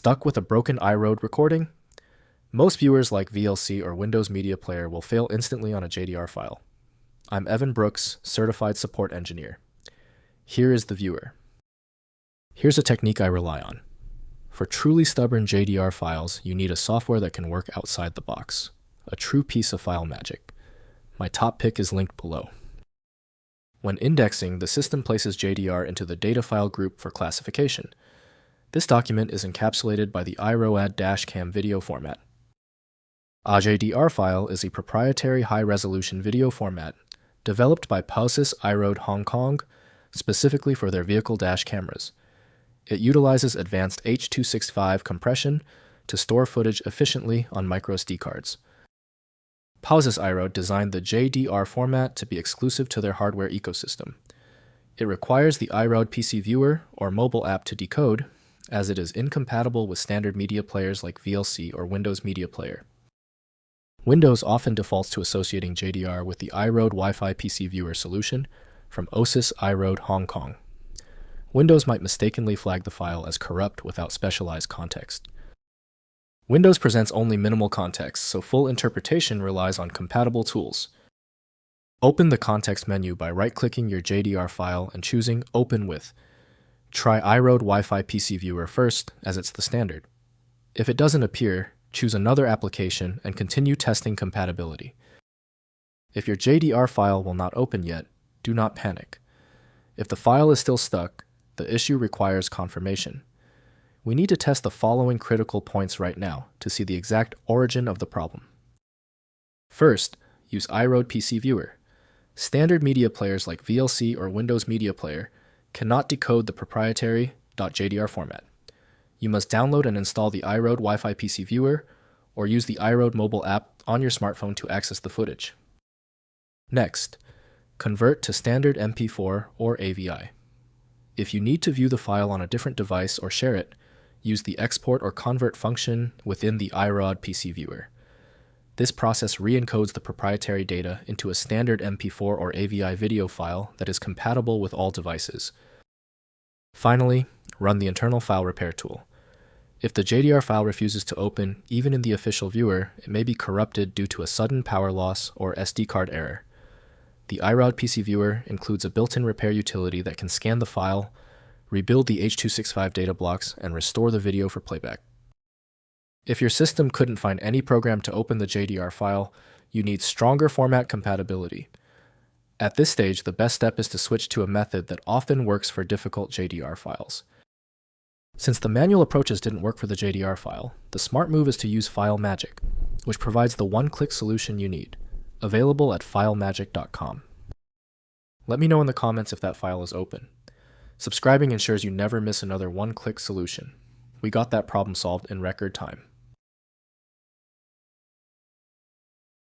Stuck with a broken iROAD recording? Most viewers like VLC or Windows Media Player will fail instantly on a JDR file. I'm Evan Brooks, Certified Support Engineer. Here is the viewer. Here's a technique I rely on. For truly stubborn JDR files, you need a software that can work outside the box. A true piece of file magic. My top pick is linked below. When indexing, the system places JDR into the data file group for classification. This document is encapsulated by the IROAD Dash Cam video format. A JDR file is a proprietary high-resolution video format developed by POSIS-IROAD Hong Kong specifically for their vehicle dash cameras. It utilizes advanced H.265 compression to store footage efficiently on microSD cards. POSIS-IROAD designed the JDR format to be exclusive to their hardware ecosystem. It requires the IROAD PC Viewer or mobile app to decode, as it is incompatible with standard media players like VLC or Windows Media Player. Windows often defaults to associating JDR with the IROAD Wi-Fi PC Viewer solution from POSIS-IROAD Hong Kong. Windows might mistakenly flag the file as corrupt without specialized context. Windows presents only minimal context, so full interpretation relies on compatible tools. Open the context menu by right-clicking your JDR file and choosing Open With. Try IROAD Wi-Fi PC Viewer first, as it's the standard. If it doesn't appear, choose another application and continue testing compatibility. If your JDR file will not open yet, do not panic. If the file is still stuck, the issue requires confirmation. We need to test the following critical points right now to see the exact origin of the problem. First, use IROAD PC Viewer. Standard media players like VLC or Windows Media Player cannot decode the proprietary .jdr format. You must download and install the IROAD Wi-Fi PC Viewer or use the IROAD mobile app on your smartphone to access the footage. Next, convert to Standard MP4 or AVI. If you need to view the file on a different device or share it, use the export or convert function within the IROAD PC Viewer. This process re-encodes the proprietary data into a standard MP4 or AVI video file that is compatible with all devices. Finally, run the internal file repair tool. If the JDR file refuses to open, even in the official viewer, it may be corrupted due to a sudden power loss or SD card error. The IROAD PC Viewer includes a built-in repair utility that can scan the file, rebuild the H.265 data blocks, and restore the video for playback. If your system couldn't find any program to open the JDR file, you need stronger format compatibility. At this stage, the best step is to switch to a method that often works for difficult JDR files. Since the manual approaches didn't work for the JDR file, the smart move is to use File Magic, which provides the one-click solution you need, available at filemagic.com. Let me know in the comments if that file is open. Subscribing ensures you never miss another one-click solution. We got that problem solved in record time.